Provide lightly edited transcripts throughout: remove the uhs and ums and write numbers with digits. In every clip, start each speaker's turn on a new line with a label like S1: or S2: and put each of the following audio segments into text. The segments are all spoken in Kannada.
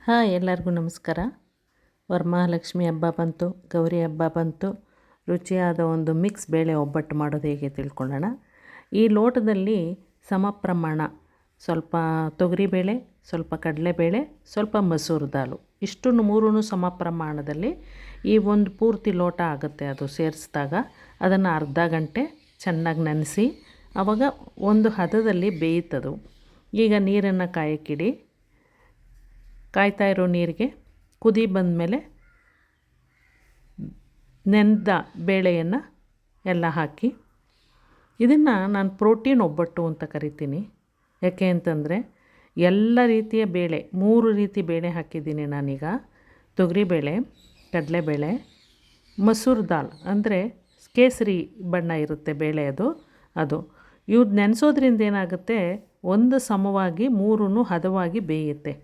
S1: ಹಾಯ್, ಎಲ್ಲರಿಗೂ ನಮಸ್ಕಾರ. ವರಮಹಾಲಕ್ಷ್ಮಿ ಹಬ್ಬ ಬಂತು, ಗೌರಿ ಹಬ್ಬ ಬಂತು. ರುಚಿಯಾದ ಒಂದು ಮಿಕ್ಸ್ ಬೇಳೆ ಒಬ್ಬಟ್ಟು ಮಾಡೋದು ಹೇಗೆ ತಿಳ್ಕೊಳ್ಳೋಣ. ಈ ಲೋಟದಲ್ಲಿ ಸಮ ಪ್ರಮಾಣ ಸ್ವಲ್ಪ ತೊಗರಿಬೇಳೆ, ಸ್ವಲ್ಪ ಕಡಲೆಬೇಳೆ, ಸ್ವಲ್ಪ ಮಸೂರು ದಾಲು, ಇಷ್ಟನ್ನು ಮೂರೂ ಸಮ ಪ್ರಮಾಣದಲ್ಲಿ ಈ ಒಂದು ಪೂರ್ತಿ ಲೋಟ ಆಗುತ್ತೆ. ಅದು ಸೇರಿಸಿದಾಗ ಅದನ್ನು ಅರ್ಧ ಗಂಟೆ ಚೆನ್ನಾಗಿ ನೆನೆಸಿ ಆವಾಗ ಒಂದು ಹದದಲ್ಲಿ ಬೇಯುತ್ತದು. ಈಗ ನೀರನ್ನು ಕಾಯಕ್ಕಿಡಿ. ಕಾಯ್ತಾ ಇರೋ ನೀರಿಗೆ ಕುದಿ ಬಂದಮೇಲೆ ನೆನೆದ ಬೇಳೆಯನ್ನು ಎಲ್ಲ ಹಾಕಿ, ಇದನ್ನು ನಾನು ಪ್ರೋಟೀನ್ ಒಬ್ಬಟ್ಟು ಅಂತ ಕರಿತೀನಿ. ಯಾಕೆ ಅಂತಂದರೆ ಎಲ್ಲ ರೀತಿಯ ಬೇಳೆ, 3 ರೀತಿ ಬೇಳೆ ಹಾಕಿದ್ದೀನಿ ನಾನೀಗ. ತೊಗರಿಬೇಳೆ, ಕಡಲೆಬೇಳೆ, ಮಸೂರು ದಾಲ್ ಅಂದರೆ ಕೇಸರಿ ಬಣ್ಣ ಇರುತ್ತೆ ಬೇಳೆ, ಅದು ಇವು ನೆನೆಸೋದ್ರಿಂದ ಏನಾಗುತ್ತೆ, ಒಂದು ಸಮವಾಗಿ 3 ಹದವಾಗಿ ಬೇಯುತ್ತೆ.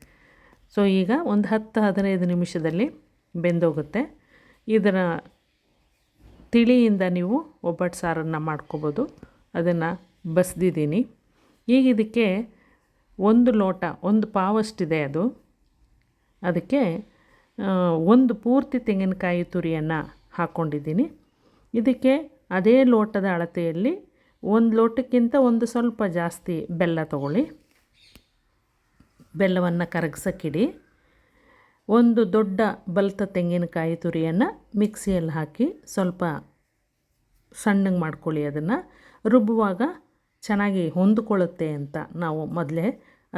S1: ಸೊ ಈಗ ಒಂದು 10-15 ನಿಮಿಷದಲ್ಲಿ ಬೆಂದೋಗುತ್ತೆ. ಇದರ ತಿಳಿಯಿಂದ ನೀವು ಒಬ್ಬಟ್ಟು ಸಾರನ್ನು ಮಾಡ್ಕೋಬೋದು. ಅದನ್ನು ಬಸ್ದಿದ್ದೀನಿ. ಈಗ ಇದಕ್ಕೆ ಒಂದು ಲೋಟ, ಒಂದು ಪಾವಷ್ಟಿದೆ ಅದು. ಅದಕ್ಕೆ ಒಂದು ಪೂರ್ತಿ ತೆಂಗಿನಕಾಯಿ ತುರಿಯನ್ನು ಹಾಕ್ಕೊಂಡಿದ್ದೀನಿ. ಇದಕ್ಕೆ ಅದೇ ಲೋಟದ ಅಳತೆಯಲ್ಲಿ ಒಂದು ಲೋಟಕ್ಕಿಂತ ಒಂದು ಸ್ವಲ್ಪ ಜಾಸ್ತಿ ಬೆಲ್ಲ ತಗೊಳ್ಳಿ. ಬೆಲ್ಲವನ್ನು ಕರಗಿಸೋಕ್ಕಿಡಿ. ಒಂದು ದೊಡ್ಡ ಬಲ್ತ ತೆಂಗಿನಕಾಯಿ ತುರಿಯನ್ನು ಮಿಕ್ಸಿಯಲ್ಲಿ ಹಾಕಿ ಸ್ವಲ್ಪ ಸಣ್ಣಗೆ ಮಾಡ್ಕೊಳ್ಳಿ. ಅದನ್ನು ರುಬ್ಬುವಾಗ ಚೆನ್ನಾಗಿ ಹೊಂದಿಕೊಳ್ಳುತ್ತೆ ಅಂತ ನಾವು ಮೊದಲೇ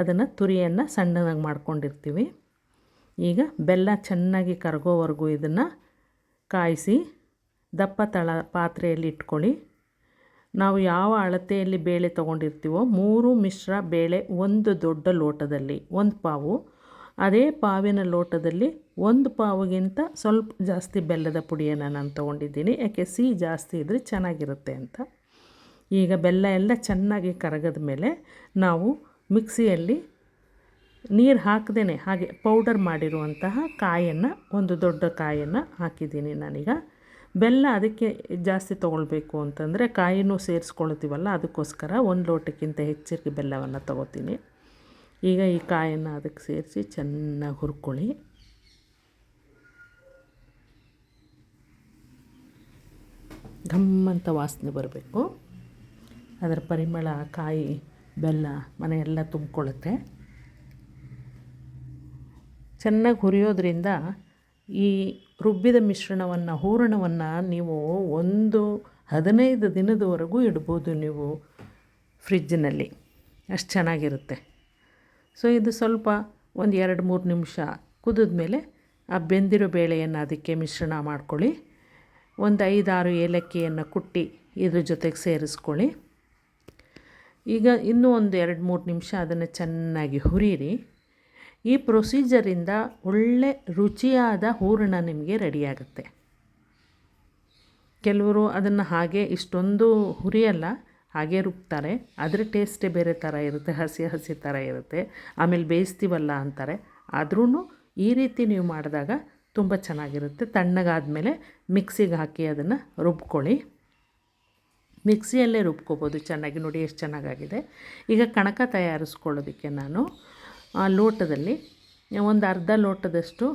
S1: ಅದನ್ನು ತುರಿಯನ್ನು ಸಣ್ಣದಾಗಿ ಮಾಡ್ಕೊಂಡಿರ್ತೀವಿ. ಈಗ ಬೆಲ್ಲ ಚೆನ್ನಾಗಿ ಕರಗೋವರೆಗೂ ಇದನ್ನು ಕಾಯಿಸಿ ದಪ್ಪ ಪಾತ್ರೆಯಲ್ಲಿ ಇಟ್ಕೊಳ್ಳಿ. ನಾವು ಯಾವ ಅಳತೆಯಲ್ಲಿ ಬೇಳೆ ತೊಗೊಂಡಿರ್ತೀವೋ 3 ಮಿಶ್ರ ಬೇಳೆ ಒಂದು ದೊಡ್ಡ ಲೋಟದಲ್ಲಿ 1 ಪಾವು, ಅದೇ ಪಾವಿನ ಲೋಟದಲ್ಲಿ 1 ಪಾವಿಗಿಂತ ಸ್ವಲ್ಪ ಜಾಸ್ತಿ ಬೆಲ್ಲದ ಪುಡಿಯನ್ನು ನಾನು ತೊಗೊಂಡಿದ್ದೀನಿ. ಯಾಕೆ ಸಿಹಿ ಜಾಸ್ತಿ ಇದ್ದರೆ ಚೆನ್ನಾಗಿರುತ್ತೆ ಅಂತ. ಈಗ ಬೆಲ್ಲ ಎಲ್ಲ ಚೆನ್ನಾಗಿ ಕರಗದ ಮೇಲೆ ನಾವು ಮಿಕ್ಸಿಯಲ್ಲಿ ನೀರು ಹಾಕದೇ ಹಾಗೆ ಪೌಡರ್ ಮಾಡಿರುವಂತಹ ಕಾಯನ್ನು, ಒಂದು ದೊಡ್ಡ ಕಾಯನ್ನು ಹಾಕಿದ್ದೀನಿ ನಾನೀಗ. ಬೆಲ್ಲ ಅದಕ್ಕೆ ಜಾಸ್ತಿ ತೊಗೊಳ್ಬೇಕು ಅಂತಂದರೆ ಕಾಯಿನೂ ಸೇರಿಸ್ಕೊಳ್ತೀವಲ್ಲ, ಅದಕ್ಕೋಸ್ಕರ 1 ಲೋಟಕ್ಕಿಂತ ಹೆಚ್ಚಿಗೆ ಬೆಲ್ಲವನ್ನು ತೊಗೋತೀನಿ. ಈಗ ಈ ಕಾಯನ್ನು ಅದಕ್ಕೆ ಸೇರಿಸಿ ಚೆನ್ನಾಗಿ ಹುರ್ಕೊಳ್ಳಿ. ಘಮ್ಮಂತ ವಾಸನೆ ಬರಬೇಕು. ಅದರ ಪರಿಮಳ, ಕಾಯಿ, ಬೆಲ್ಲ ಮನೆಯೆಲ್ಲ ತುಂಬಿಕೊಳ್ಳುತ್ತೆ. ಚೆನ್ನಾಗಿ ಹುರಿಯೋದ್ರಿಂದ ಈ ರುಬ್ಬಿದ ಮಿಶ್ರಣವನ್ನು, ಹೂರಣವನ್ನು ನೀವು 15 ದಿನದವರೆಗೂ ಇಡ್ಬೋದು ನೀವು ಫ್ರಿಜ್ಜಿನಲ್ಲಿ. ಅಷ್ಟು ಚೆನ್ನಾಗಿರುತ್ತೆ. ಸೊ ಇದು ಸ್ವಲ್ಪ ಒಂದು 2-3 ನಿಮಿಷ ಕುದಿದ ಮೇಲೆ ಆ ಬೆಂದಿರೋ ಬೇಳೆಯನ್ನು ಅದಕ್ಕೆ ಮಿಶ್ರಣ ಮಾಡ್ಕೊಳ್ಳಿ. ಒಂದು 5-6 ಏಲಕ್ಕಿಯನ್ನು ಕುಟ್ಟಿ ಇದ್ರ ಜೊತೆಗೆ ಸೇರಿಸ್ಕೊಳ್ಳಿ. ಈಗ ಇನ್ನೂ ಒಂದು 2-3 ನಿಮಿಷ ಅದನ್ನು ಚೆನ್ನಾಗಿ ಹುರಿಯಿರಿ. ಈ ಪ್ರೊಸೀಜರಿಂದ ಒಳ್ಳೆ ರುಚಿಯಾದ ಹೂರಣ ನಿಮಗೆ ರೆಡಿಯಾಗುತ್ತೆ. ಕೆಲವರು ಅದನ್ನು ಹಾಗೆ ಇಷ್ಟೊಂದು ಹುರಿಯಲ್ಲ, ಹಾಗೆ ರುಬ್ತಾರೆ. ಅದರ ಟೇಸ್ಟೇ ಬೇರೆ ಥರ ಇರುತ್ತೆ, ಹಸಿ ಥರ ಇರುತ್ತೆ. ಆಮೇಲೆ ಬೇಯಿಸ್ತೀವಲ್ಲ ಅಂತಾರೆ. ಆದ್ರೂ ಈ ರೀತಿ ನೀವು ಮಾಡಿದಾಗ ತುಂಬ ಚೆನ್ನಾಗಿರುತ್ತೆ. ತಣ್ಣಗಾದಮೇಲೆ ಮಿಕ್ಸಿಗೆ ಹಾಕಿ ಅದನ್ನು ರುಬ್ಕೊಳ್ಳಿ. ಮಿಕ್ಸಿಯಲ್ಲೇ ರುಬ್ಕೋಬೋದು ಚೆನ್ನಾಗಿ. ನೋಡಿ ಎಷ್ಟು ಚೆನ್ನಾಗಾಗಿದೆ. ಈಗ ಕಣಕ ತಯಾರಿಸ್ಕೊಳ್ಳೋದಕ್ಕೆ ನಾನು ಆ ಲೋಟದಲ್ಲಿ ಒಂದು ಅರ್ಧ ಲೋಟದಷ್ಟು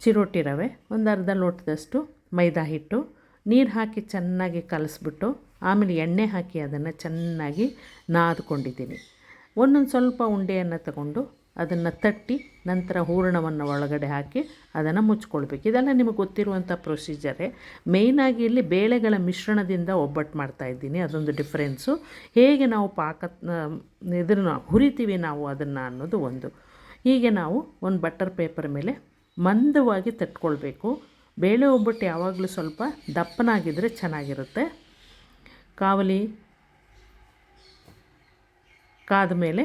S1: ಚಿರೋಟಿ ರವೆ, ಒಂದು ಅರ್ಧ ಲೋಟದಷ್ಟು ಮೈದಾ ಹಿಟ್ಟು, ನೀರು ಹಾಕಿ ಚೆನ್ನಾಗಿ ಕಲಿಸ್ಬಿಟ್ಟು ಆಮೇಲೆ ಎಣ್ಣೆ ಹಾಕಿ ಅದನ್ನು ಚೆನ್ನಾಗಿ ನಾದ್ಕೊಂಡಿದ್ದೀನಿ. ಒಂದೊಂದು ಸ್ವಲ್ಪ ಉಂಡೆಯನ್ನು ತಗೊಂಡು ಅದನ್ನು ತಟ್ಟಿ ನಂತರ ಹೂರಣವನ್ನು ಒಳಗಡೆ ಹಾಕಿ ಅದನ್ನು ಮುಚ್ಕೊಳ್ಬೇಕು. ಇದೆಲ್ಲ ನಿಮಗೆ ಗೊತ್ತಿರುವಂಥ ಪ್ರೊಸೀಜರೇ. ಮೇಯ್ನಾಗಿ ಇಲ್ಲಿ ಬೇಳೆಗಳ ಮಿಶ್ರಣದಿಂದ ಒಬ್ಬಟ್ಟು ಮಾಡ್ತಾಯಿದ್ದೀನಿ. ಅದೊಂದು ಡಿಫ್ರೆನ್ಸು. ಹೇಗೆ ನಾವು ಇದನ್ನು ಹುರಿತೀವಿ ನಾವು ಅದನ್ನು ಅನ್ನೋದು ಒಂದು. ಹೀಗೆ ನಾವು ಒಂದು ಬಟರ್ ಪೇಪರ್ ಮೇಲೆ ಮಂದವಾಗಿ ತಟ್ಕೊಳ್ಬೇಕು. ಬೇಳೆ ಒಬ್ಬಟ್ಟು ಯಾವಾಗಲೂ ಸ್ವಲ್ಪ ದಪ್ಪನಾಗಿದ್ದರೆ ಚೆನ್ನಾಗಿರುತ್ತೆ. ಕಾವಲಿ ಕಾದ ಮೇಲೆ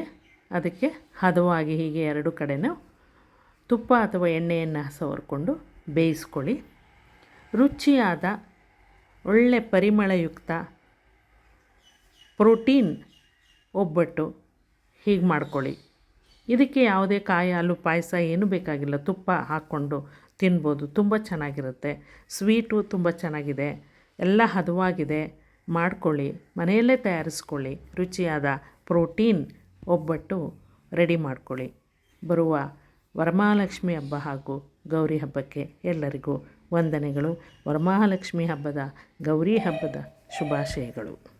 S1: ಅದಕ್ಕೆ ಹದವಾಗಿ ಹೀಗೆ 2 ಕಡೆನೂ ತುಪ್ಪ ಅಥವಾ ಎಣ್ಣೆಯನ್ನು ಸವರ್ಕೊಂಡು ಬೇಯಿಸ್ಕೊಳ್ಳಿ. ರುಚಿಯಾದ ಒಳ್ಳೆ ಪರಿಮಳಯುಕ್ತ ಪ್ರೋಟೀನ್ ಒಬ್ಬಟ್ಟು ಹೀಗೆ ಮಾಡ್ಕೊಳ್ಳಿ. ಇದಕ್ಕೆ ಯಾವುದೇ ಕಾಯಿ ಹಾಲು ಪಾಯಸ ಏನೂ ಬೇಕಾಗಿಲ್ಲ, ತುಪ್ಪ ಹಾಕ್ಕೊಂಡು ತಿನ್ಬೋದು. ತುಂಬ ಚೆನ್ನಾಗಿರುತ್ತೆ. ಸ್ವೀಟು ತುಂಬ ಚೆನ್ನಾಗಿದೆ, ಎಲ್ಲ ಹದವಾಗಿದೆ. ಮಾಡ್ಕೊಳ್ಳಿ, ಮನೆಯಲ್ಲೇ ತಯಾರಿಸ್ಕೊಳ್ಳಿ. ರುಚಿಯಾದ ಪ್ರೋಟೀನ್ ಒಬ್ಬಟ್ಟು ರೆಡಿ ಮಾಡ್ಕೊಳ್ಳಿ. ಬರುವ ವರಮಹಾಲಕ್ಷ್ಮಿ ಹಬ್ಬ ಹಾಗೂ ಗೌರಿ ಹಬ್ಬಕ್ಕೆ ಎಲ್ಲರಿಗೂ ವಂದನೆಗಳು. ವರಮಹಾಲಕ್ಷ್ಮಿ ಹಬ್ಬದ, ಗೌರಿ ಹಬ್ಬದ ಶುಭಾಶಯಗಳು.